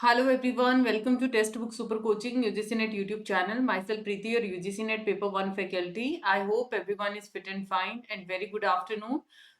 Hello everyone, welcome to Textbook Super Coaching UGC Net YouTube channel. Myself Preeti, your UGC Net Paper 1 faculty. I hope everyone is fit and fine and very good afternoon.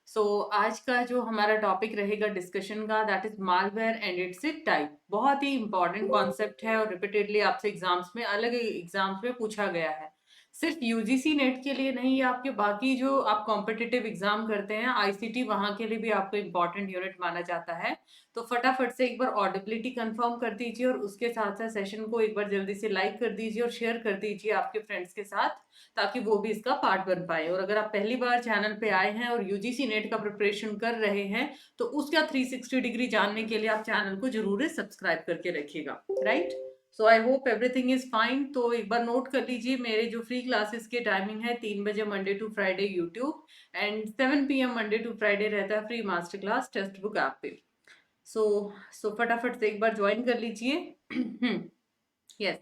So आज का जो हमारा topic रहेगा discussion का that is malware and it's type. बहुत ही important concept है और repeatedly आपसे एग्जाम्स में अलग एग्जाम्स में पूछा गया है। सिर्फ यूजीसी नेट के लिए नहीं, आपके बाकी जो आप कॉम्पिटिटिव एग्जाम करते हैं आईसीटी, वहां के लिए भी आपको इंपॉर्टेंट यूनिट माना जाता है। तो फटाफट से एक बार ऑडिबिलिटी कंफर्म कर दीजिए और उसके साथ साथ सेशन को एक बार जल्दी से लाइक कर दीजिए और शेयर कर दीजिए आपके फ्रेंड्स के साथ, ताकि वो भी इसका पार्ट बन पाए। और अगर आप पहली बार चैनल पे आए हैं और यूजीसी नेट का प्रिपरेशन कर रहे हैं तो उसका 360 डिग्री जानने के लिए आप चैनल को जरूर सब्सक्राइब करके रखिएगा, right. So I hope everything is fine. तो एक बार नोट कर लीजिए, मेरे जो फ्री क्लासेस के टाइमिंग है 3 बजे Monday to Friday YouTube and 7 PM Monday to Friday रहता है free master class Testbook app पे। सो फटाफट से एक बार ज्वाइन कर लीजिए। यस।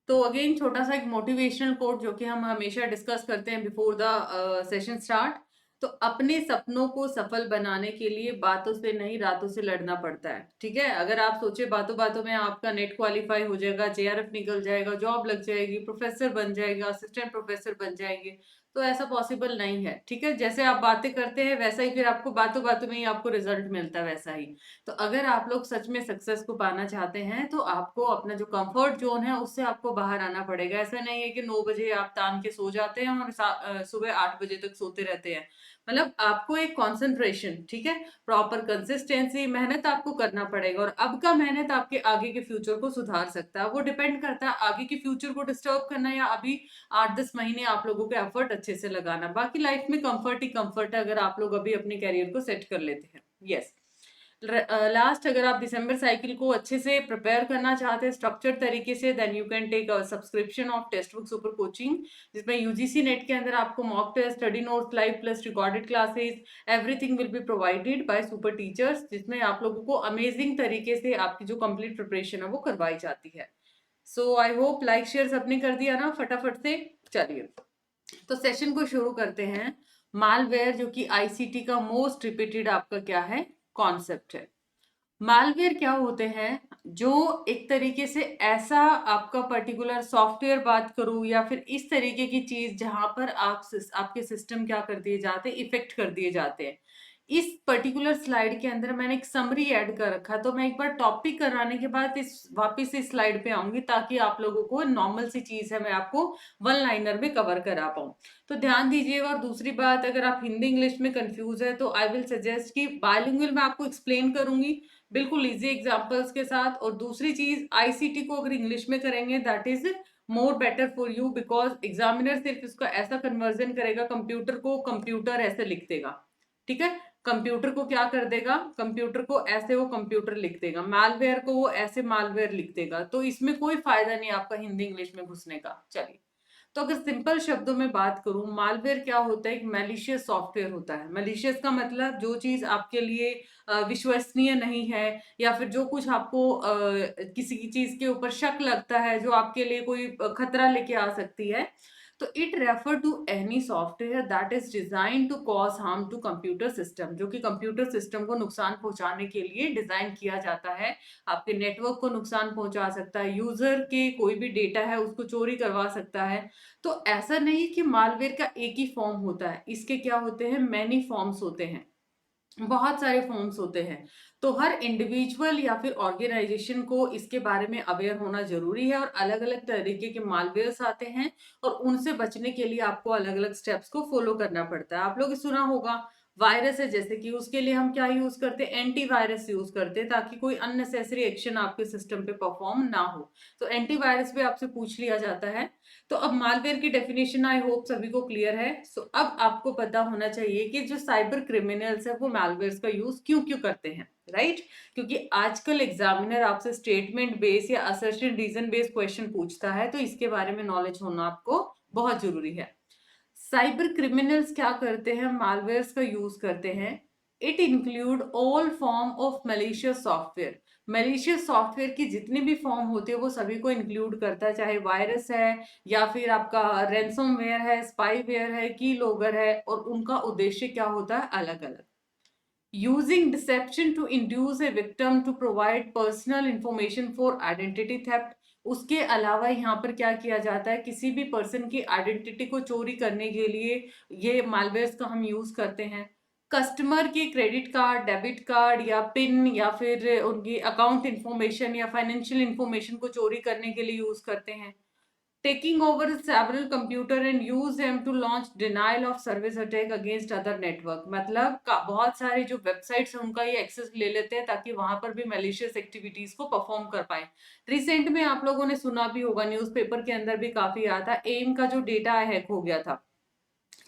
तो अगेन छोटा सा एक मोटिवेशनल कोट जो कि हम हमेशा डिस्कस करते हैं बिफोर द सेशन स्टार्ट। तो अपने सपनों को सफल बनाने के लिए बातों से नहीं रातों से लड़ना पड़ता है, ठीक है। अगर आप सोचे बातों बातों में आपका नेट क्वालिफाई हो जाएगा, जेआरएफ निकल जाएगा, जॉब लग जाएगी, प्रोफेसर बन जाएगा, असिस्टेंट प्रोफेसर बन जाएंगे, तो ऐसा पॉसिबल नहीं है, ठीक है। जैसे आप बातें करते हैं वैसा ही फिर आपको बातों बातों में ही आपको रिजल्ट मिलता है, वैसा ही। तो अगर आप लोग सच में सक्सेस को पाना चाहते हैं तो आपको अपना जो कंफर्ट जोन है उससे आपको बाहर आना पड़ेगा। ऐसा नहीं है कि 9 बजे आप तान के सो जाते हैं और सुबह 8 बजे तक सोते रहते हैं। मतलब आपको एक कंसंट्रेशन, ठीक है, प्रॉपर कंसिस्टेंसी, मेहनत आपको करना पड़ेगा। और अब का मेहनत आपके आगे के फ्यूचर को सुधार सकता है। वो डिपेंड करता है आगे के फ्यूचर को डिस्टर्ब करना या अभी 8-10 महीने आप लोगों के एफर्ट अच्छे से लगाना। बाकी लाइफ में कंफर्ट ही कंफर्ट है अगर आप लोग अभी अपने कैरियर को सेट कर लेते हैं। यस। लास्ट, अगर आप दिसंबर साइकिल को अच्छे से प्रिपेयर करना चाहते हैं स्ट्रक्चर तरीके से, then you can take a subscription of Testbook super coaching, जिसमें यूजीसी नेट के अंदर आपको mock test, study notes, live plus recorded classes, everything will be provided by super teachers, जिसमें आप लोगों को अमेजिंग तरीके से आपकी जो कंप्लीट प्रिपरेशन है वो करवाई जाती है। सो आई होप लाइक शेयर सबने कर दिया ना फटाफट से। चलिए तो सेशन को शुरू करते हैं। मालवेयर जो कि आईसीटी का मोस्ट रिपीटेड आपका क्या है, कॉन्सेप्ट है। मालवेयर क्या होते हैं, जो एक तरीके से ऐसा आपका पर्टिकुलर सॉफ्टवेयर बात करूं या फिर इस तरीके की चीज जहां पर आपके सिस्टम क्या कर दिए जाते हैं, इफेक्ट कर दिए जाते हैं। इस पर्टिकुलर स्लाइड के अंदर मैंने एक समरी ऐड कर रखा, तो मैं एक बार टॉपिक कराने के बाद इस वापस इस स्लाइड पे आऊंगी ताकि आप लोगों को नॉर्मल सी चीज है मैं आपको वन लाइनर में कवर करा पाऊं। तो ध्यान दीजिएगा। और दूसरी बात, अगर आप हिंदी इंग्लिश में कंफ्यूज है तो आई विल सजेस्ट कि बायलिंगुअल में आपको एक्सप्लेन करूंगी बिल्कुल इजी एग्जांपल्स के साथ। और दूसरी चीज, आईसीटी को अगर इंग्लिश में करेंगे that is more better for you, because examiner सिर्फ इसका ऐसा कन्वर्जन करेगा, कंप्यूटर को कंप्यूटर ऐसे लिख देगा, ठीक है। कंप्यूटर को क्या कर देगा, कंप्यूटर को ऐसे वो कंप्यूटर लिख देगा, मालवेयर को वो ऐसे मालवेयर लिख देगा। तो इसमें कोई फायदा नहीं आपका हिंदी इंग्लिश में घुसने का। चलिए, तो अगर सिंपल शब्दों में बात करूं, मालवेयर क्या होता है, एक मैलिशियस सॉफ्टवेयर होता है। मैलिशियस का मतलब जो चीज आपके लिए विश्वसनीय नहीं है, या फिर जो कुछ आपको किसी की चीज के ऊपर शक लगता है, जो आपके लिए कोई खतरा लेके आ सकती है, तो it refer to any software that is design to cause harm to computer system, जो कि कंप्यूटर सिस्टम को नुकसान पहुंचाने के लिए डिजाइन किया जाता है। आपके नेटवर्क को नुकसान पहुंचा सकता है, यूजर के कोई भी डेटा है उसको चोरी करवा सकता है। तो ऐसा नहीं कि मालवेयर का एक ही फॉर्म होता है, इसके क्या होते हैं, मैनी फॉर्म्स होते हैं, बहुत सारे फॉर्म्स होते हैं। तो हर इंडिविजुअल या फिर ऑर्गेनाइजेशन को इसके बारे में अवेयर होना जरूरी है। और अलग अलग तरीके के मालवेयर्स आते हैं और उनसे बचने के लिए आपको अलग अलग स्टेप्स को फॉलो करना पड़ता है। आप लोग सुना होगा वायरस है, जैसे कि उसके लिए हम क्या यूज करते हैं, एंटीवायरस यूज करते हैं, ताकि कोई अननेसेसरी एक्शन आपके सिस्टम पे परफॉर्म ना हो। तो एंटीवायरस भी आपसे पूछ लिया जाता है। तो अब मालवेयर की डेफिनेशन आई होप सभी को क्लियर है। सो अब आपको पता होना चाहिए कि जो साइबर क्रिमिनल्स है वो मालवेयर का यूज क्यों क्यों करते हैं, राइट। क्योंकि आजकल एग्जामिनर आपसे स्टेटमेंट बेस्ड या असर्शन रीजन बेस्ड क्वेश्चन पूछता है, तो इसके बारे में नॉलेज होना आपको बहुत जरूरी है। साइबर क्रिमिनल्स क्या करते हैं, मालवेयर्स का यूज करते हैं। It include all form of malicious software. Malicious software की जितनी भी फॉर्म होती है वो सभी को इंक्लूड करता है, चाहे वायरस है या फिर आपका रैंसमवेयर है, स्पाईवेयर है, की लॉगर है, और उनका उद्देश्य क्या होता है, अलग अलग। Using deception to induce a victim to provide personal information for identity theft. उसके अलावा यहाँ पर क्या किया जाता है, किसी भी पर्सन की आइडेंटिटी को चोरी करने के लिए ये मालवेयर्स का हम यूज करते हैं। कस्टमर की क्रेडिट कार्ड, डेबिट कार्ड या पिन या फिर उनकी अकाउंट इंफॉर्मेशन या फाइनेंशियल इंफॉर्मेशन को चोरी करने के लिए यूज करते हैं। taking over several computer and use them to launch denial of service attack against other network। मतलब बहुत सारे जो वेबसाइट्स हैं उनका ये एक्सेस ले लेते हैं ताकि वहां पर भी मैलिशियस एक्टिविटीज को परफॉर्म कर पाए। रिसेंट में आप लोगों ने सुना भी होगा, न्यूज़पेपर के अंदर भी काफी आया था, एम का जो डेटा हैक हो गया था।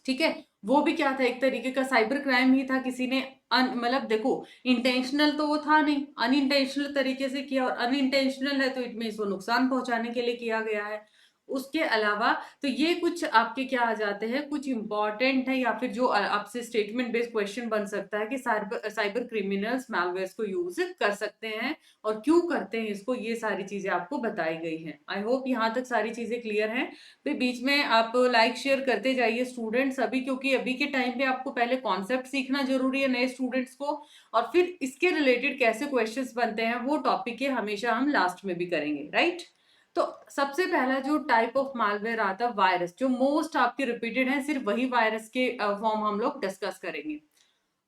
ठीक है, वो भी क्या था, एक तरीके का साइबर क्राइम ही था। किसी ने मतलब देखो, इंटेंशनल तो वो था नहीं, अनइंटेंशनल तरीके से किया, और अनइंटेंशनल है तो इट मीन्स वो नुकसान पहुंचाने के लिए किया गया है। उसके अलावा तो ये कुछ आपके क्या आ जाते हैं, कुछ इंपॉर्टेंट है या फिर जो आपसे स्टेटमेंट बेस्ड क्वेश्चन बन सकता है कि साइबर क्रिमिनल्स मैलवेयर्स को यूज कर सकते हैं और क्यों करते हैं इसको, ये सारी चीजें आपको बताई गई हैं। आई होप यहाँ तक सारी चीजें क्लियर हैं। फिर बीच में आप लाइक शेयर करते जाइए स्टूडेंट्स अभी, क्योंकि अभी के टाइम पे आपको पहले कॉन्सेप्ट सीखना जरूरी है नए स्टूडेंट्स को, और फिर इसके रिलेटेड कैसे क्वेश्चंस बनते हैं वो टॉपिक के हमेशा हम लास्ट में भी करेंगे, राइट। तो सबसे पहला जो टाइप ऑफ मालवेयर आता है वायरस, जो मोस्ट आपके रिपीटेड है, सिर्फ वही वायरस के फॉर्म हम लोग डिस्कस करेंगे।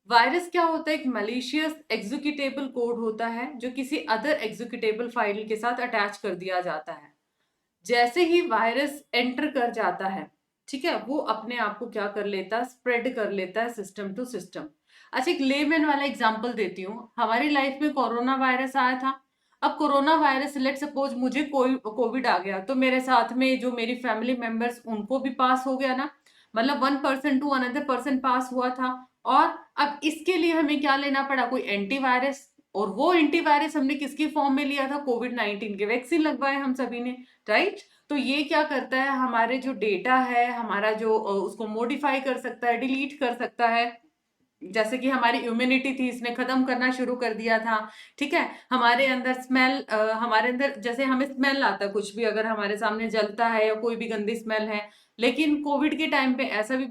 वायरस क्या होता है, एक मलिशियस एग्जीक्यूटेबल कोड होता है जो किसी अदर एग्जीक्यूटेबल फाइल के साथ अटैच कर दिया जाता है। जैसे ही वायरस एंटर कर जाता है, ठीक है, वो अपने आप को क्या कर लेता है, स्प्रेड कर लेता है सिस्टम टू सिस्टम। अच्छा, एक लेमैन वाला एग्जांपल देती हूँ। हमारी लाइफ में कोरोना वायरस आया था। अब कोरोना वायरस, लेट सपोज मुझे कोई कोविड आ गया, तो मेरे साथ में जो मेरी फैमिली मेंबर्स उनको भी पास हो गया ना, मतलब 1 पर्सन टू अनदर पर्सन पास हुआ था। और अब इसके लिए हमें क्या लेना पड़ा, कोई एंटीवायरस, और वो एंटीवायरस हमने किसकी फॉर्म में लिया था, कोविड-19 के वैक्सीन लगवाए हम सभी ने, राइट। तो ये क्या करता है, हमारे जो डेटा है हमारा जो उसको मॉडिफाई कर सकता है, डिलीट कर सकता है। जैसे कि हमारी इम्यूनिटी थी, इसने खत्म करना शुरू कर दिया था। ठीक है, हमारे अंदर स्मेल, हमारे अंदर जैसे हमें स्मेल आता है कुछ भी अगर हमारे सामने जलता है या कोई भी गंदी स्मेल है, लेकिन कोविड के टाइम पे ऐसा भी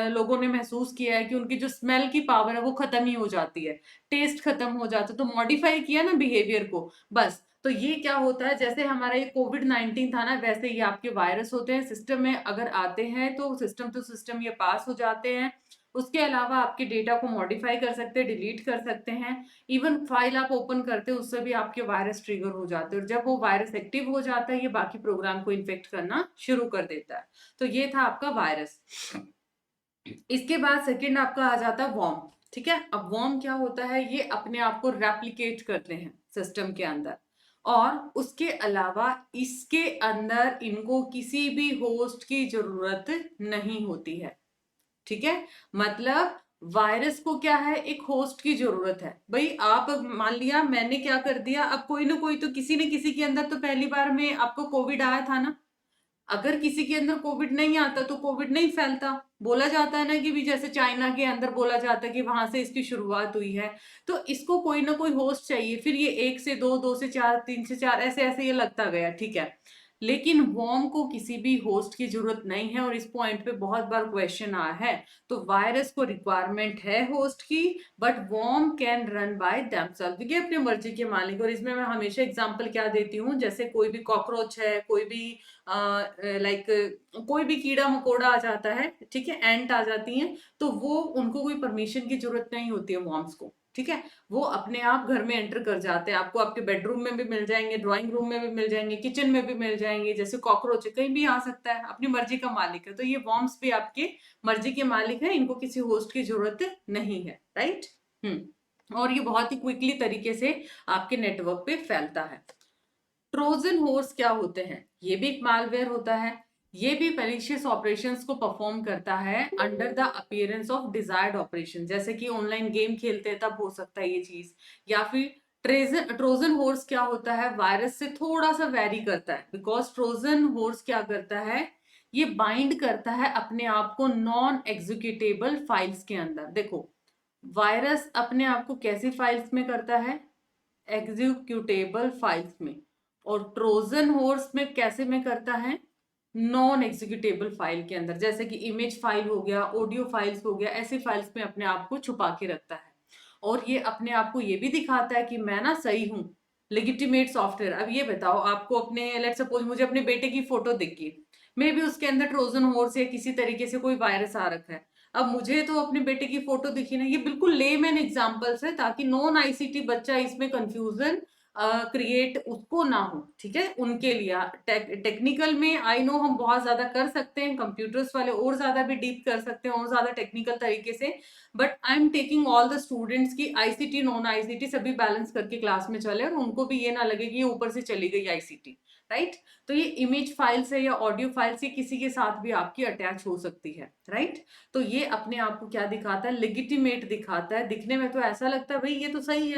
लोगों ने महसूस किया है कि उनकी जो स्मेल की पावर है वो खत्म ही हो जाती है, टेस्ट खत्म हो जाता है, तो मॉडिफाई किया ना बिहेवियर को, बस। तो ये क्या होता है, जैसे हमारा ये कोविड-19 था ना, वैसे ये आपके वायरस होते हैं, सिस्टम में अगर आते हैं तो सिस्टम टू सिस्टम ये पास हो जाते हैं। उसके अलावा आपके डेटा को मॉडिफाई कर सकते हैं, डिलीट कर सकते हैं। इवन फाइल आप ओपन करते हो उससे भी आपके वायरस ट्रिगर हो जाते हैं, और जब वो वायरस एक्टिव हो जाता है ये बाकी प्रोग्राम को इन्फेक्ट करना शुरू कर देता है। तो ये था आपका वायरस। इसके बाद सेकेंड आपका आ जाता है वॉर्म। ठीक है, अब वॉर्म क्या होता है, ये अपने आप को रेप्लिकेट करते हैं सिस्टम के अंदर, और उसके अलावा इसके अंदर इनको किसी भी होस्ट की जरूरत नहीं होती है। ठीक है, मतलब वायरस को क्या है, एक होस्ट की जरूरत है। भाई आप मान लिया मैंने क्या कर दिया, अब कोई ना कोई तो किसी न किसी के अंदर तो पहली बार में आपको कोविड आया था ना। अगर किसी के अंदर कोविड नहीं आता तो कोविड नहीं फैलता। बोला जाता है ना कि भी जैसे चाइना के अंदर बोला जाता है कि वहां से इसकी शुरुआत हुई है, तो इसको कोई ना कोई होस्ट चाहिए, फिर ये 1 से 2, 2 से 4, 3 से 4, ऐसे ऐसे ये लगता गया। ठीक है, लेकिन वॉर्म को किसी भी होस्ट की जरूरत नहीं है, और इस पॉइंट पे बहुत बार क्वेश्चन आया है। तो वायरस को रिक्वायरमेंट है होस्ट की, but worm can run by themself, ये अपनी मर्जी के मालिक। और इसमें मैं हमेशा एग्जांपल क्या देती हूँ, जैसे कोई भी कॉकरोच है, कोई भी लाइक कोई भी कीड़ा मकोड़ा आ जाता है, ठीक है, एंट आ जाती हैं, तो वो उनको कोई परमिशन की जरूरत नहीं होती है वॉर्म्स को। ठीक है, वो अपने आप घर में एंटर कर जाते हैं, आपको आपके बेडरूम में भी मिल जाएंगे, ड्राइंग रूम में भी मिल जाएंगे, किचन में भी मिल जाएंगे। जैसे कॉकरोच कहीं भी आ सकता है, अपनी मर्जी का मालिक है, तो ये वॉर्म्स भी आपके मर्जी के मालिक है, इनको किसी होस्ट की जरूरत नहीं है, राइट। और ये बहुत ही क्विकली तरीके से आपके नेटवर्क पे फैलता है। ट्रोजन हॉर्स क्या होते हैं, ये भी एक मालवेयर होता है। ये भी मैलिशियस ऑपरेशंस को परफॉर्म करता है under the appearance of desired operation, जैसे कि ऑनलाइन गेम खेलते हैं तब हो सकता है ये चीज। या फिर ट्रोजन हॉर्स क्या होता है, वायरस से थोड़ा सा वेरी करता है, बिकॉज ट्रोजन हॉर्स क्या करता है, ये बाइंड करता है अपने आप को नॉन एग्जीक्यूटेबल फाइल्स के अंदर। देखो, वायरस अपने आप को कैसी फाइल्स में करता है, एग्जीक्यूटेबल फाइल्स में, और ट्रोजन हॉर्स में कैसे में करता है, नॉन एग्जीक्यूटेबल फाइल के अंदर, जैसे कि इमेज फाइल हो गया, ऑडियो फाइल्स हो गया, ऐसे फाइल्स में अपने आप को छुपा के रखता है। और ये अपने आप को ये भी दिखाता है कि मैं ना सही हूँ, लेजिटिमेट सॉफ्टवेयर। अब ये बताओ, आपको अपने, लेट्स सपोज मुझे अपने बेटे की फोटो दिखी, मे बी उसके अंदर ट्रोजन हॉर्स या किसी तरीके से कोई वायरस आ रखा है। अब मुझे तो अपने बेटे की फोटो दिखी ना, ये बिल्कुल लेमैन एग्जांपल्स है ताकि नॉन आईसीटी बच्चा इसमें कंफ्यूजन क्रिएट उसको ना हो, ठीक है, उनके लिए। टेक्निकल में आई नो हम बहुत ज्यादा कर सकते हैं, कंप्यूटर्स वाले और ज्यादा भी डीप कर सकते हैं और ज्यादा टेक्निकल तरीके से, but I am taking all the students की आईसीटी नॉन आईसीटी सभी बैलेंस करके क्लास में चले और उनको भी ये ना लगे कि ये ऊपर से चली गई आईसीटी, राइट। तो ये इमेज फाइल से या ऑडियो फाइल से किसी के साथ भी आपकी अटैच हो सकती है, राइट। तो ये अपने आप को क्या दिखाता है, लेजिटिमेट दिखाता है। दिखने में तो ऐसा लगता है भाई ये तो सही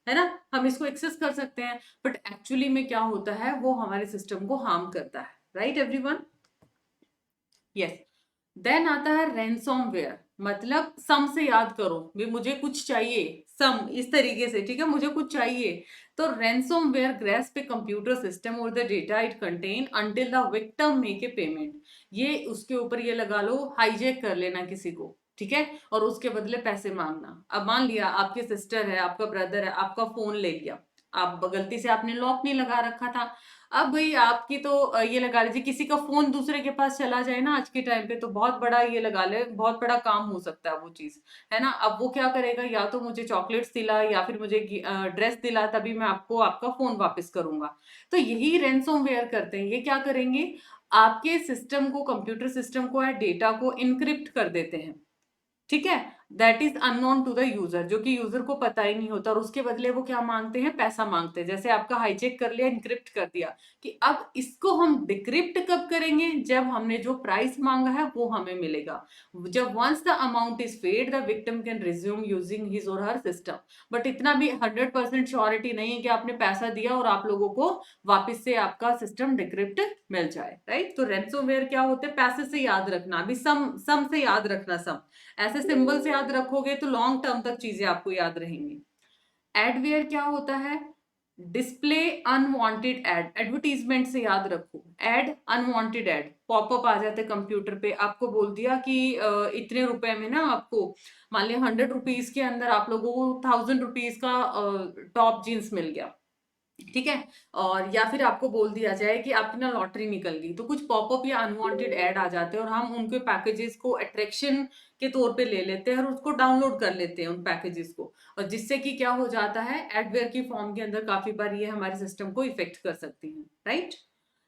है ना, हम इसको एक्सेस कर सकते हैं, बट एक्चुअली में क्या होता है, वो हमारे सिस्टम को हार्म करता है, राइट एवरीवन। यस। देन आता है रैंसमवेयर, मतलब सम से याद करो भी मुझे कुछ चाहिए, सम इस तरीके से, ठीक है, मुझे कुछ चाहिए। तो ransomware grasp a computer system और the data it contain until the victim make a payment. ये उसके ऊपर ये लगा लो, हाईजैक कर लेना किसी को, ठीक है, और उसके बदले पैसे मांगना। अब मान लिया आपके सिस्टर है, आपका ब्रदर है, आपका फोन ले लिया, आप गलती से आपने लॉक नहीं लगा रखा था। अब भाई आपकी तो ये लगा लीजिए किसी का फोन दूसरे के पास चला जाए ना आज के टाइम पे, तो बहुत बड़ा, ये लगा ले, बहुत बड़ा काम हो सकता है वो चीज, है ना। अब वो क्या करेगा, या तो मुझे चॉकलेट्स दिला या फिर मुझे ड्रेस दिला, तभी मैं आपको आपका फोन वापस करूंगा। तो यही रैंसमवेयर करते हैं, ये क्या करेंगे, आपके सिस्टम को, कंप्यूटर सिस्टम को या डेटा को इनक्रिप्ट कर देते हैं, ठीक है, that is unknown to the user, जो कि यूजर को पता ही नहीं होता, और उसके बदले वो क्या मांगते हैं, पैसा मांगते हैं। जैसे आपका हाईचेक कर लिया, इनक्रिप्ट कर दिया, कि अब इसको हम डिक्रिप्ट कब करेंगे, जब हमने जो प्राइस मांगा है वो हमें मिलेगा। जब once the amount is paid the victim can resume using his or her system. But इतना भी 100% श्योरिटी नहीं है कि आपने पैसा दिया और आप लोगों को वापस से आपका सिस्टम डिक्रिप्ट मिल जाए, राइट। तो रैंसमवेयर क्या होते हैं, पैसे से याद रखना, अभी सम से याद रखना, सम ऐसे सिंबल से याद रखोगे तो लॉन्ग टर्म तक चीजें आपको याद रहेंगी। एडवेयर क्या होता है, डिस्प्ले अनवांटेड एड, एडवर्टीजमेंट से याद रखो, एड अनवांटेड एड, पॉपअप आ जाते कंप्यूटर पे, आपको बोल दिया कि इतने रुपए में ना आपको, मान लिया 100 रुपीज के अंदर आप लोगों को 1000 रुपीज का टॉप जीन्स मिल गया, ठीक है, और या फिर आपको बोल दिया जाए कि आपकी ना लॉटरी निकल गई, तो कुछ पॉपअप या अनवांटेड ऐड आ जाते हैं और हम उनके पैकेजेस को अट्रैक्शन के तौर पे ले लेते हैं और उसको डाउनलोड कर लेते हैं उन पैकेजेस को, और जिससे कि क्या हो जाता है, एडवेयर की फॉर्म के अंदर काफी बार ये हमारे सिस्टम को इफेक्ट कर सकती है, राइट।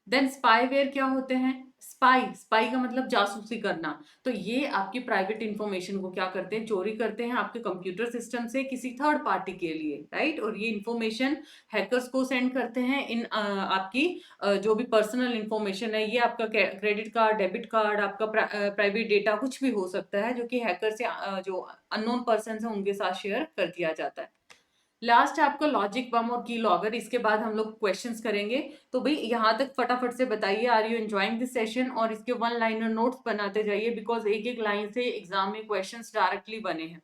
देन स्पाईवेयर क्या होते हैं, स्पाई, स्पाई का मतलब जासूसी करना। तो ये आपकी प्राइवेट इंफॉर्मेशन को क्या करते हैं, चोरी करते हैं आपके कंप्यूटर सिस्टम से किसी थर्ड पार्टी के लिए, राइट। और ये इंफॉर्मेशन हैकर्स को सेंड करते हैं इन आपकी जो भी पर्सनल इंफॉर्मेशन है, ये आपका क्रेडिट कार्ड, डेबिट कार्ड, आपका प्राइवेट डेटा कुछ भी हो सकता है, जो कि हैकर से जो अननोन पर्सन है उनके साथ शेयर कर दिया जाता है। लास्ट है आपका लॉजिक बम और की लॉगर, इसके बाद हम लोग क्वेश्चंस करेंगे। तो भाई यहाँ तक फटाफट से बताइए, are you enjoying this session, और इसके वन लाइनर नोट्स बनाते जाइए, बिकॉज एक एक लाइन से एग्जाम में क्वेश्चंस डायरेक्टली बने हैं।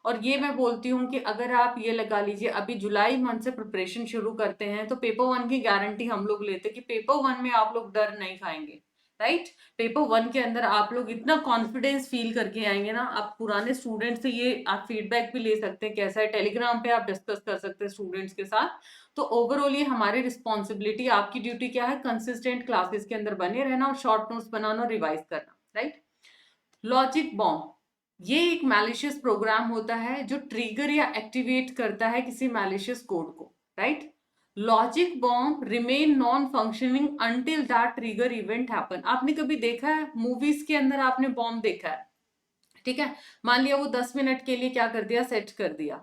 और ये मैं बोलती हूँ कि अगर आप ये लगा लीजिए अभी जुलाई मंथ से प्रिपरेशन शुरू करते हैं, तो पेपर वन की गारंटी हम लोग लेते हैं कि पेपर वन में आप लोग डर नहीं खाएंगे, राइट। पेपर वन के अंदर आप लोग इतना कॉन्फिडेंस फील करके आएंगे ना, आप पुराने स्टूडेंट से ये आप फीडबैक भी ले सकते हैं कैसा है, टेलीग्राम पे आप डिस्कस कर सकते हैं स्टूडेंट्स के साथ। तो ओवरऑल ये हमारी रिस्पॉन्सिबिलिटी, आपकी ड्यूटी क्या है, कंसिस्टेंट क्लासेस के अंदर बने रहना और शॉर्ट नोट्स बनाना और रिवाइज करना, राइट। लॉजिक बॉम्ब, ये एक मैलिशियस प्रोग्राम होता है जो ट्रिगर या एक्टिवेट करता है किसी मैलिशियस कोड को, right. Logic bomb remain non functioning until that trigger event happen. आपने कभी देखा है मूवीज के अंदर, आपने बॉम्ब देखा है, ठीक है, मान लिया वो 10 मिनट के लिए क्या कर दिया, सेट कर दिया,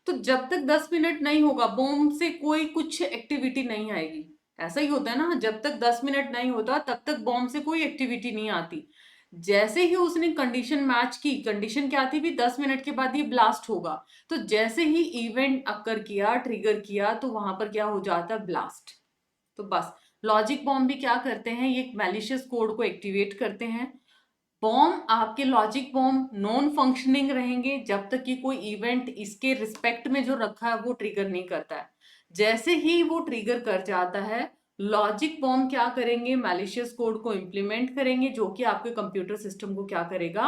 तो जब तक 10 मिनट नहीं होगा बॉम्ब से कोई कुछ एक्टिविटी नहीं आएगी। ऐसा ही होता है ना, जब तक 10 मिनट नहीं होता तब तक बॉम्ब से कोई एक्टिविटी नहीं आती। जैसे ही उसने कंडीशन मैच की, कंडीशन क्या थी भी 10 मिनट के बाद ये ब्लास्ट होगा, तो जैसे ही इवेंट अकर किया, ट्रिगर किया, तो वहां पर क्या हो जाता है, ब्लास्ट। तो बस लॉजिक बॉम्ब भी क्या करते हैं, ये मैलिशियस कोड को एक्टिवेट करते हैं। बॉम्ब, आपके लॉजिक बॉम्ब नॉन फंक्शनिंग रहेंगे जब तक कि कोई इवेंट इसके रिस्पेक्ट में जो रखा है वो ट्रिगर नहीं करता है। जैसे ही वो ट्रिगर कर जाता है, लॉजिक बॉम्ब क्या करेंगे, मैलिशियस कोड को इंप्लीमेंट करेंगे, जो कि आपके कंप्यूटर सिस्टम को क्या करेगा,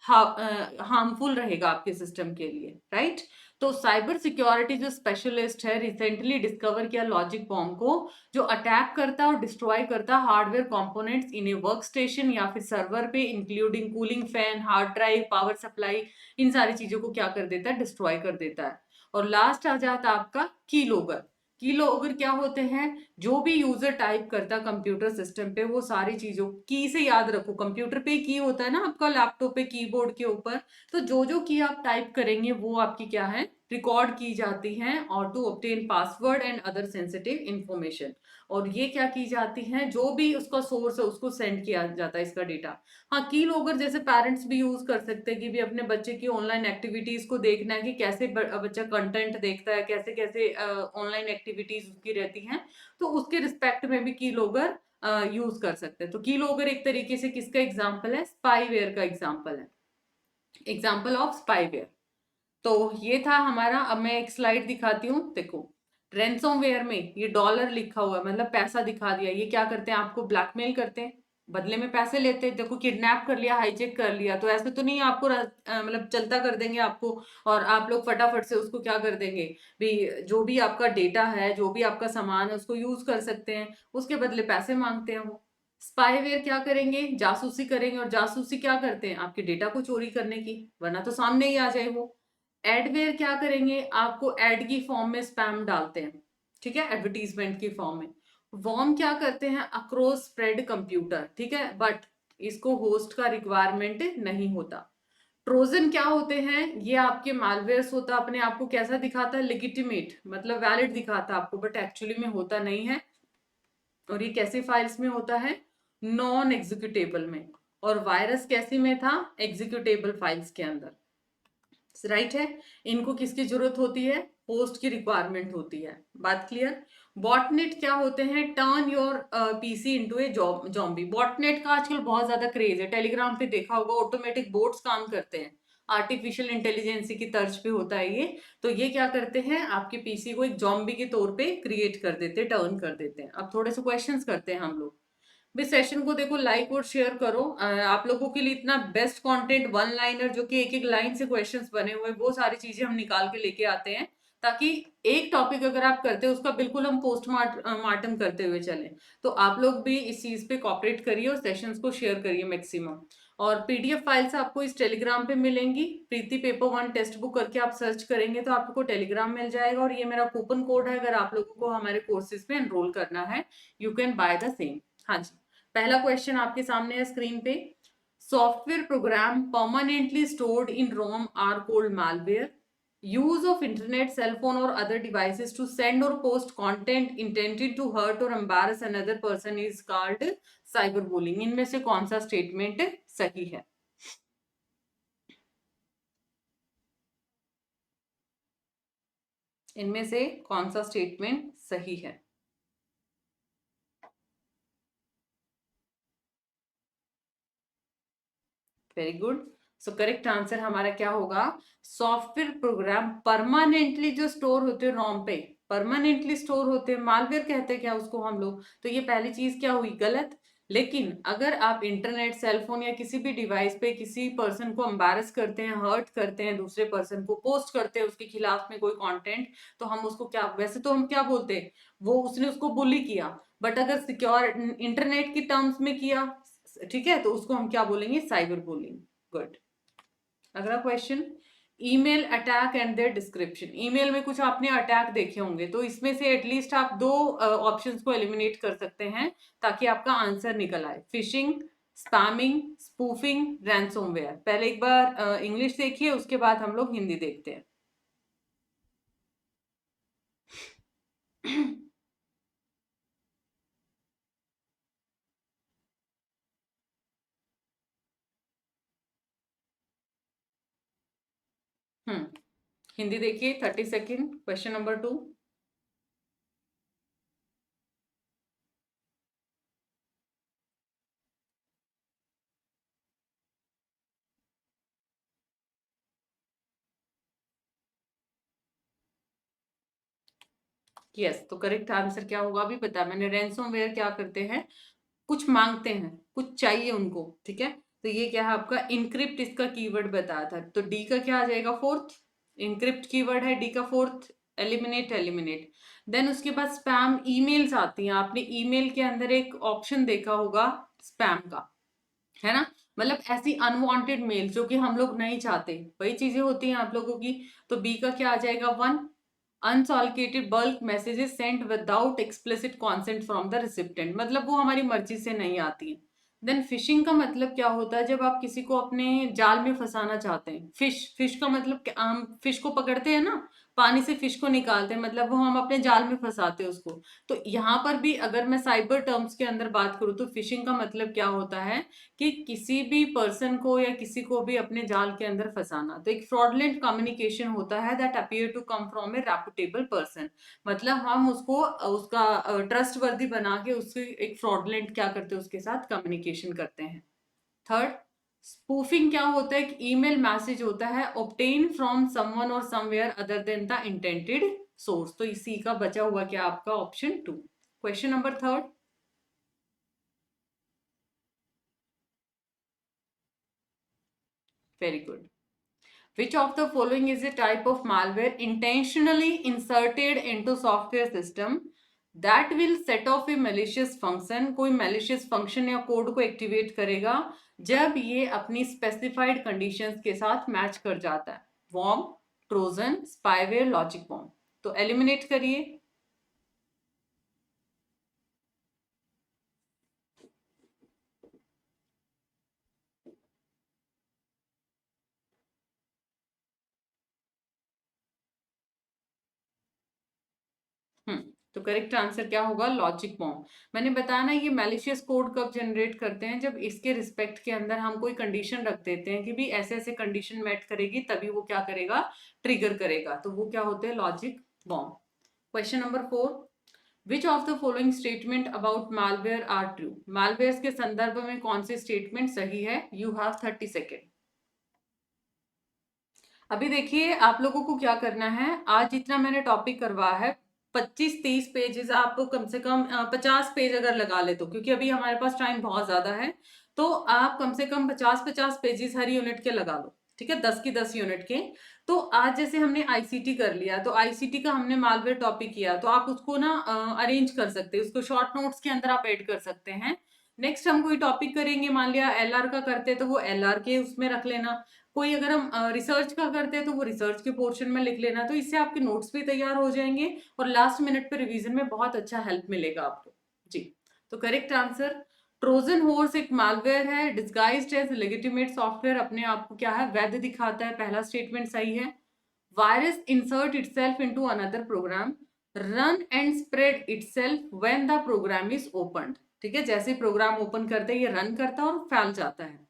हार्मफुल रहेगा आपके सिस्टम के लिए, राइट। तो साइबर सिक्योरिटी जो स्पेशलिस्ट है रिसेंटली डिस्कवर किया लॉजिक बॉम्ब को, जो अटैक करता और डिस्ट्रॉय करता hardware components in a work station या फिर सर्वर पे, including cooling fan, hard drive, power supply, इन सारी चीजों को क्या कर देता है, डिस्ट्रॉय कर देता है। और लास्ट आ जाता है आपका की लोगर। की लोगर क्या होते हैं, जो भी यूजर टाइप करता कंप्यूटर सिस्टम पे वो सारी चीजों की से याद रखो, कंप्यूटर पे की होता है ना आपका, लैपटॉप पे कीबोर्ड के ऊपर, तो जो जो की आप टाइप करेंगे वो आपकी क्या है, रिकॉर्ड की जाती हैं, और to obtain password and other sensitive information. और ये क्या की जाती हैं, जो भी उसका सोर्स है उसको सेंड किया जाता है इसका डेटा। हाँ, की लोगर जैसे पेरेंट्स भी यूज कर सकते हैं कि भी अपने बच्चे की ऑनलाइन एक्टिविटीज को देखना है कि कैसे बच्चा कंटेंट देखता है, कैसे कैसे ऑनलाइन एक्टिविटीज उसकी रहती हैं, तो उसके रिस्पेक्ट में भी की लोगर यूज कर सकते हैं। तो की लोगर एक तरीके से किसका एग्जाम्पल है, स्पाईवेयर का एग्जाम्पल है, एग्जाम्पल ऑफ स्पाईवेयर। तो ये था हमारा। अब मैं एक स्लाइड दिखाती हूँ, देखो रैंसमवेयर में ये डॉलर लिखा हुआ है, मतलब पैसा दिखा दिया, ये क्या करते हैं, आपको ब्लैकमेल करते हैं, बदले में पैसे लेते हैं। देखो किडनैप कर लिया, हाईजेक कर लिया, तो ऐसे तो नहीं आपको मतलब चलता कर देंगे आपको, और आप लोग फटाफट से उसको क्या कर देंगे भी, जो भी आपका डेटा है, जो भी आपका सामान है उसको यूज कर सकते हैं, उसके बदले पैसे मांगते हैं वो। स्पाईवेयर क्या करेंगे, जासूसी करेंगे, और जासूसी क्या करते हैं, आपके डेटा को चोरी करने की, वरना तो सामने ही आ जाए वो। एडवेयर क्या करेंगे, आपको एड की फॉर्म में स्पैम डालते हैं, ठीक है, एडवर्टीजमेंट की फॉर्म में। वॉर्म क्या करते हैं, अक्रॉस स्प्रेड कंप्यूटर, ठीक है, बट इसको होस्ट का रिक्वायरमेंट नहीं होता। ट्रोजन क्या होते हैं, ये आपके मालवेयर्स होता, अपने आप को कैसा दिखाता है, लेजिटिमेट, मतलब वैलिड दिखाता है आपको, बट एक्चुअली में होता नहीं है। और ये कैसे फाइल्स में होता है, नॉन एग्जीक्यूटेबल में। और वायरस कैसे में था, एग्जीक्यूटेबल फाइल्स के अंदर, राइट है। इनको किसकी जरूरत होती है, होस्ट की रिक्वायरमेंट होती है, बात क्लियर। बॉटनेट क्या होते हैं, turn your PC into A zombie. Botnet का आजकल बहुत ज्यादा क्रेज है, टेलीग्राम पे देखा होगा, ऑटोमेटिक बोट्स काम करते हैं, आर्टिफिशियल इंटेलिजेंसी की तर्ज पे होता है ये। तो ये क्या करते हैं, आपके पीसी को एक जॉम्बी के तौर पे क्रिएट कर देते हैं, टर्न कर देते हैं। अब थोड़े से क्वेश्चंस करते हैं हम लोग। भी सेशन को देखो, लाइक और शेयर करो। आप लोगों के लिए इतना बेस्ट कंटेंट, वन लाइनर जो कि एक एक लाइन से क्वेश्चंस बने हुए, वो सारी चीजें हम निकाल के लेके आते हैं, ताकि एक टॉपिक अगर आप करते हैं उसका बिल्कुल हम पोस्टमार्टम करते हुए चलें। तो आप लोग भी इस चीज पे कॉपरेट करिए और सेशंस को शेयर करिए मैक्सिमम। और पीडीएफ फाइल्स आपको इस टेलीग्राम पे मिलेंगी, प्रीति पेपर वन टेक्स्ट बुक करके आप सर्च करेंगे तो आपको टेलीग्राम मिल जाएगा, और ये मेरा कूपन कोड है अगर आप लोगों को हमारे कोर्सेज में एनरोल करना है, you can buy the same. हाँ जी, पहला क्वेश्चन आपके सामने है स्क्रीन पे। Software program permanently stored in ROM are called malware. Use of internet, cell phone or other devices to send or post content intended to hurt or embarrass another person is called cyberbullying. इनमें से कौन सा statement सही है, इनमें से कौन सा स्टेटमेंट सही है। Very good. So correct answer हमारा क्या होगा, सॉफ्टवेयर प्रोग्राम परमानेंटली जो स्टोर होते हैं रोम पे, परमानेंटली स्टोर होते हैं, मालवेयर कहते हैं क्या उसको हम लोग, तो ये पहली चीज क्या हुई, गलत। लेकिन अगर आप इंटरनेट, सेलफोन या किसी भी डिवाइस पे किसी पर्सन को एम्बैरस करते हैं, हर्ट करते हैं, दूसरे पर्सन को पोस्ट करते हैं उसके खिलाफ में कोई कंटेंट, तो हम उसको क्या, वैसे तो हम क्या बोलते हैं, वो उसने उसको बुली किया, बट अगर सिक्योर इंटरनेट की टर्म्स में किया, ठीक है, तो उसको हम क्या बोलेंगे, साइबर बुलिंग। गुड। अगला question, email attack and there description. Email में कुछ आपने अटैक देखे होंगे, तो इसमें से एटलीस्ट आप दो ऑप्शंस को एलिमिनेट कर सकते हैं ताकि आपका आंसर निकल आए, फिशिंग, स्पैमिंग, स्पूफिंग, रैंसमवेयर। पहले एक बार इंग्लिश देखिए, उसके बाद हम लोग हिंदी देखते हैं। हम्म, हिंदी देखिए, 30 सेकेंड, क्वेश्चन नंबर 2। यस, तो करेक्ट आंसर क्या होगा अभी पता है मैंने, रैंसमवेयर क्या करते हैं, कुछ मांगते हैं, कुछ चाहिए उनको, ठीक है। तो ये क्या है आपका, इनक्रिप्ट इसका कीवर्ड बताया था, तो डी का क्या आ जाएगा, फोर्थ। इनक्रिप्ट कीवर्ड है डी का फोर्थ, एलिमिनेट एलिमिनेट। देन उसके बाद स्पैम ईमेल्स आती हैं, आपने ईमेल के अंदर एक ऑप्शन देखा होगा स्पैम का, है ना, मतलब ऐसी अनवांटेड मेल जो कि हम लोग नहीं चाहते, वही चीजें होती हैं आप लोगों की। तो बी का क्या आ जाएगा, one, unsolicited bulk messages sent without explicit consent from the recipient, मतलब वो हमारी मर्जी से नहीं आती है। देन फिशिंग का मतलब क्या होता है, जब आप किसी को अपने जाल में फंसाना चाहते हैं। फिश, फिश का मतलब हम फिश को पकड़ते हैं ना, पानी से फिश को निकालते हैं, मतलब वो हम अपने जाल में फंसाते हैं उसको। तो यहाँ पर भी अगर मैं साइबर टर्म्स के अंदर बात करूँ तो फिशिंग का मतलब क्या होता है कि किसी भी पर्सन को या किसी को भी अपने जाल के अंदर फंसाना। तो एक फ्रॉडलेंट कम्युनिकेशन होता है that appear to come from a reputable person, मतलब हम उसको उसका ट्रस्ट वर्दी बना के उससे एक फ्रॉडलेंट क्या करते हैं, उसके साथ कम्युनिकेशन करते हैं। थर्ड, स्पूफिंग क्या होता है, एक ईमेल मैसेज होता है obtain from someone or somewhere other than the intended source. तो इसी का बचा हुआ क्या आपका option two. Question number third, very good. Which of the following is a type of malware intentionally inserted into software system that will set off a malicious function? कोई malicious function या code को activate करेगा जब ये अपनी specified conditions के साथ match कर जाता है। Worm, Trojan, spyware, logic bomb. तो एलिमिनेट करिए। तो करेक्ट आंसर क्या होगा, लॉजिक बॉम्ब। मैंने बताया ना, ये मैलिशियस कोड कब जनरेट करते हैं, जब इसके रिस्पेक्ट के अंदर हम कोई कंडीशन रख देते हैं कि भी ऐसे ऐसे कंडीशन मेट करेगी तभी वो क्या करेगा, ट्रिगर करेगा। तो वो क्या होते हैं, logic bomb. Question number four, which of the following statement about malware are true? Malware के संदर्भ में कौन सी स्टेटमेंट सही है? You have 30 second. अभी देखिए आप लोगों को क्या करना है, आज जितना मैंने टॉपिक करवाया है 25-30 पेजेस, आप कम से कम 50 पेज अगर लगा ले तो, क्योंकि अभी हमारे पास टाइम बहुत ज्यादा है, तो आप कम से कम 50-50 पेजेस हर यूनिट के लगा लो, ठीक है, 10 की 10 यूनिट के। तो आज जैसे हमने आईसीटी कर लिया, तो आईसीटी का हमने मालवेयर टॉपिक किया, तो आप उसको ना अरेंज कर सकते हैं, उसको शॉर्ट नोट्स के अंदर आप ऐड कर सकते हैं। नेक्स्ट हम कोई टॉपिक करेंगे, मान लिया एलआर का करते तो वो एलआर के उसमें रख लेना, कोई अगर हम रिसर्च का करते हैं तो वो रिसर्च के पोर्शन में लिख लेना, तो इससे आपके नोट्स भी तैयार हो जाएंगे और लास्ट मिनट पे रिवीजन में बहुत अच्छा हेल्प मिलेगा आपको जी। तो करेक्ट आंसर, ट्रोजन हॉर्स एक मालवेयर है डिस्गाइज्ड एज लेजिटिमेट सॉफ्टवेयर, अपने आप को क्या है, वैध दिखाता है, पहला स्टेटमेंट सही है। Virus insert itself into another program, run and spread itself when the program is opened, ठीक है, जैसे प्रोग्राम ओपन करते हैं ये रन करता है और फैल जाता है।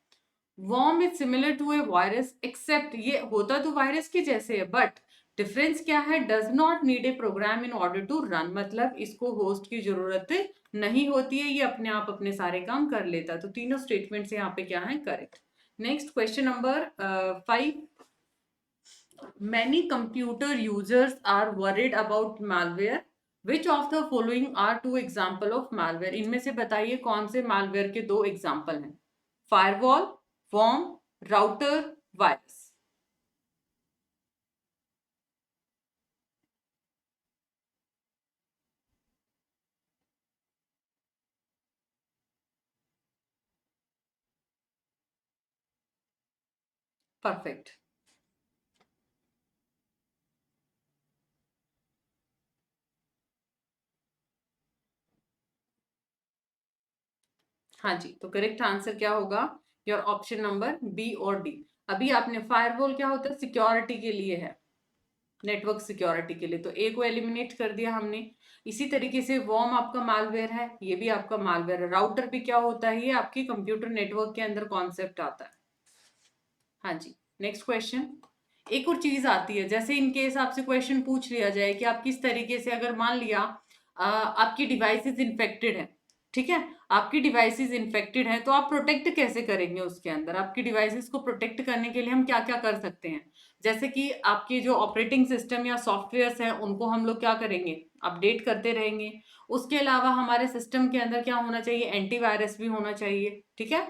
Worm is similar to a virus except, ये होता तो वायरस के जैसे है बट डिफरेंस क्या है, does not need a program in order to run, मतलब इसको होस्ट की जरूरत नहीं होती है, ये अपने आप अपने सारे काम कर लेता है। तो तीनों स्टेटमेंट्स यहाँ पे क्या है, correct. Next question number 5, many computer users are worried about malware, which of the following are two example of malware? इनमें से बताइए कौन से malware के दो एग्जाम्पल हैं, firewall, worm, router, virus. Perfect. हाँ जी, तो करेक्ट आंसर क्या होगा, योर ऑप्शन नंबर बी और डी। अभी आपने फायरवॉल क्या होता है, सिक्योरिटी के लिए है, नेटवर्क सिक्योरिटी के लिए, तो ए को एलिमिनेट कर दिया हमने। इसी तरीके से वॉर्म आपका मालवेयर है, ये भी आपका मालवेयर है। राउटर भी क्या होता है, ये आपकी कंप्यूटर नेटवर्क के अंदर कॉन्सेप्ट आता है। हाँ जी, नेक्स्ट क्वेश्चन। एक और चीज आती है, जैसे इन केस आपसे क्वेश्चन पूछ लिया जाए कि आप किस तरीके से, अगर मान लिया आपकी डिवाइसेस इन्फेक्टेड है, ठीक है, आपकी डिवाइसेस इन्फेक्टेड है, तो आप प्रोटेक्ट कैसे करेंगे उसके अंदर, आपकी डिवाइसेस को प्रोटेक्ट करने के लिए हम क्या क्या कर सकते हैं, जैसे कि आपके जो ऑपरेटिंग सिस्टम या सॉफ्टवेयर हैं उनको हम लोग क्या करेंगे, अपडेट करते रहेंगे। उसके अलावा हमारे सिस्टम के अंदर क्या होना चाहिए, एंटीवायरस भी होना चाहिए, ठीक है।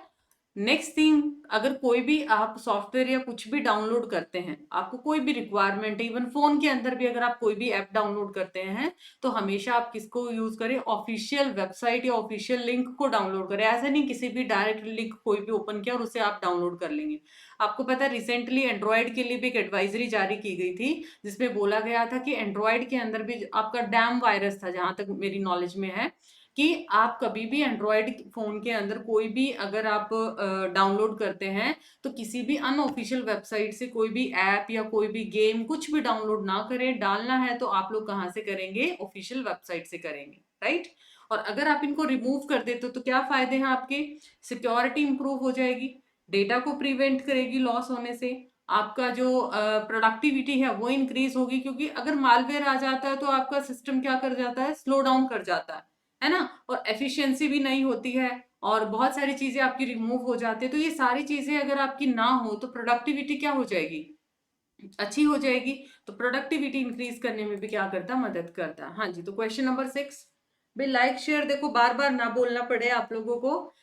नेक्स्ट थिंग, अगर कोई भी आप सॉफ्टवेयर या कुछ भी डाउनलोड करते हैं, आपको कोई भी रिक्वायरमेंट है, इवन फोन के अंदर भी अगर आप कोई भी ऐप डाउनलोड करते हैं, तो हमेशा आप किसको यूज करें, ऑफिशियल वेबसाइट या ऑफिशियल लिंक को डाउनलोड करें। ऐसा नहीं किसी भी डायरेक्ट लिंक कोई भी ओपन किया और उसे आप डाउनलोड कर लेंगे। आपको पता है रिसेंटली एंड्रॉयड के लिए भी एक एडवाइजरी जारी की गई थी, जिसमें बोला गया था कि एंड्रॉयड के अंदर भी आपका डैम वायरस था, जहां तक मेरी नॉलेज में है, कि आप कभी भी एंड्रॉयड फोन के अंदर कोई भी अगर आप डाउनलोड करते हैं, तो किसी भी अनऑफिशियल वेबसाइट से कोई भी ऐप या कोई भी गेम कुछ भी डाउनलोड ना करें। डालना है तो आप लोग कहाँ से करेंगे, ऑफिशियल वेबसाइट से करेंगे, राइट। और अगर आप इनको रिमूव कर देते हो तो क्या फायदे हैं आपके, सिक्योरिटी इंप्रूव हो जाएगी, डेटा को प्रिवेंट करेगी लॉस होने से, आपका जो प्रोडक्टिविटी है वो इंक्रीज होगी, क्योंकि अगर मालवेयर आ जाता है तो आपका सिस्टम क्या कर जाता है, स्लो डाउन कर जाता है ना, और एफिशिएंसी भी नहीं होती है, और बहुत सारी चीजें आपकी रिमूव हो जाती है। तो ये सारी चीजें अगर आपकी ना हो तो प्रोडक्टिविटी क्या हो जाएगी, अच्छी हो जाएगी। तो प्रोडक्टिविटी इंक्रीज करने में भी क्या करता है, मदद करता है। हाँ जी, तो क्वेश्चन नंबर 6, भाई लाइक शेयर देखो बार बार ना बोलना पड़े आप लोगों को।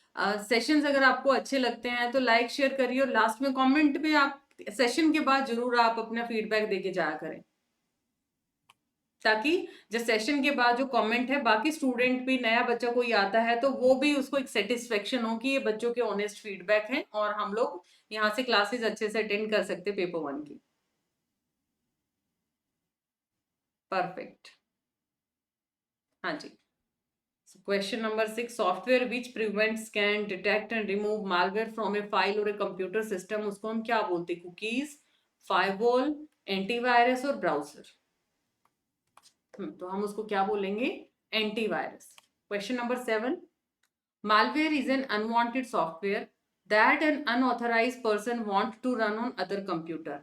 सेशंस अगर आपको अच्छे लगते हैं तो लाइक शेयर करिए, और लास्ट में कमेंट में आप सेशन के बाद जरूर आप अपना फीडबैक देके जाया करें, ताकि जो सेशन के बाद जो कमेंट है, बाकी स्टूडेंट भी, नया बच्चा कोई आता है तो वो भी उसको एक सेटिस्फेक्शन हो कि ये बच्चों के ऑनेस्ट फीडबैक हैं, और हम लोग यहाँ से क्लासेस अच्छे से अटेंड कर सकते पेपर 1 की। परफेक्ट। हाँ जी, question number 6, software which prevents, can detect and remove malware from a file और ए कंप्यूटर सिस्टम, उसको हम क्या बोलते हैं, कुकीज, फायरवॉल, एंटीवायरस और ब्राउजर। तो हम उसको क्या बोलेंगे, antivirus. Question number 7, malware is an unwanted software that an unauthorized person wants to run on other computer.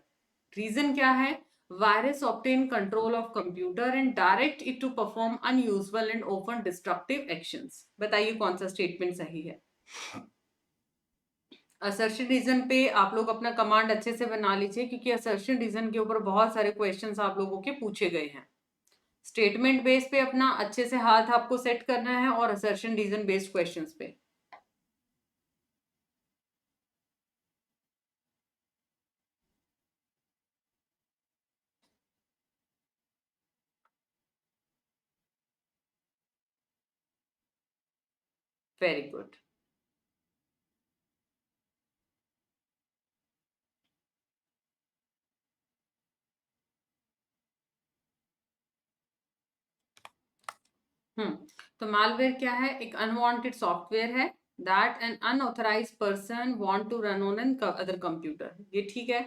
Reason क्या है, virus obtain control of computer and direct it to perform unusual and often destructive actions. बताइए कौन सा statement सही है। Assertion reason पे आप लोग अपना कमांड अच्छे से बना लीजिए, क्योंकि असर्शन रीजन के ऊपर बहुत सारे क्वेश्चंस आप लोगों के पूछे गए हैं। स्टेटमेंट बेस पे अपना अच्छे से हाथ आपको सेट करना है, और असर्शन रीजन बेस्ड क्वेश्चंस पे। Very good. तो मालवेयर क्या है, एक अनवांटेड सॉफ्टवेयर है that an unauthorised person want to run on another computer, ये ठीक है।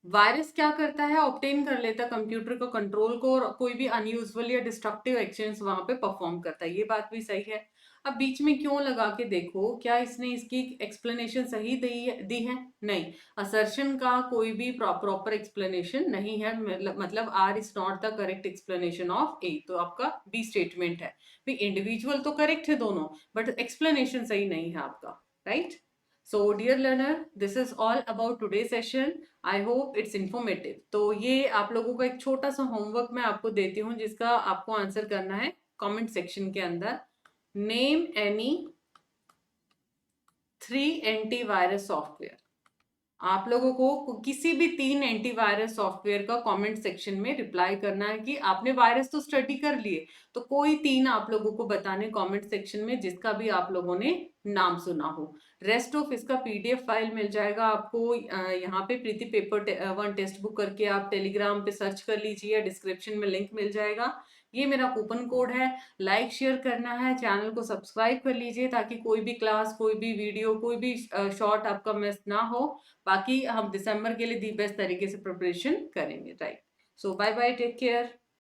वायरस क्या करता है, ऑब्टेन कर लेता कंप्यूटर को, कंट्रोल को, और कोई भी अनयूजुअल या डिस्ट्रक्टिव एक्शंस वहां पे परफॉर्म करता है, ये बात भी सही है। अब बीच में क्यों लगा के देखो, क्या इसने इसकी एक्सप्लेनेशन सही दी है, नहीं। असर्शन का कोई भी प्रॉपर एक्सप्लेनेशन नहीं है, मतलब R is not the correct explanation of A, तो आपका बी स्टेटमेंट है। भी इंडिविजुअल तो करेक्ट है दोनों, बट एक्सप्लेनेशन सही नहीं है आपका, right. So dear learner, this is all about today session. I hope it's informative. तो ये आप लोगों का एक छोटा सा होमवर्क मैं आपको देती हूँ, जिसका आपको आंसर करना है कमेंट सेक्शन के अंदर। Name any 3 antivirus software. आप लोगों को किसी भी 3 एंटीवायरस सॉफ्टवेयर का कमेंट सेक्शन में रिप्लाई करना है, कि आपने वायरस तो स्टडी कर लिए, तो कोई 3 आप लोगों को बताने कमेंट सेक्शन में, जिसका भी आप लोगों ने नाम सुना हो। रेस्ट ऑफ इसका पीडीएफ फाइल मिल जाएगा आपको यहाँ पे, प्रीति पेपर 1 टेक्स्ट बुक करके आप टेलीग्राम पे सर्च कर लीजिए, डिस्क्रिप्शन में लिंक मिल जाएगा। ये मेरा कूपन कोड है। लाइक शेयर करना है, चैनल को सब्सक्राइब कर लीजिए, ताकि कोई भी क्लास, कोई भी वीडियो, कोई भी शॉर्ट आपका मिस ना हो। बाकी हम दिसंबर के लिए दी बेस्ट तरीके से प्रिपरेशन करेंगे, राइट। सो बाय बाय, टेक केयर।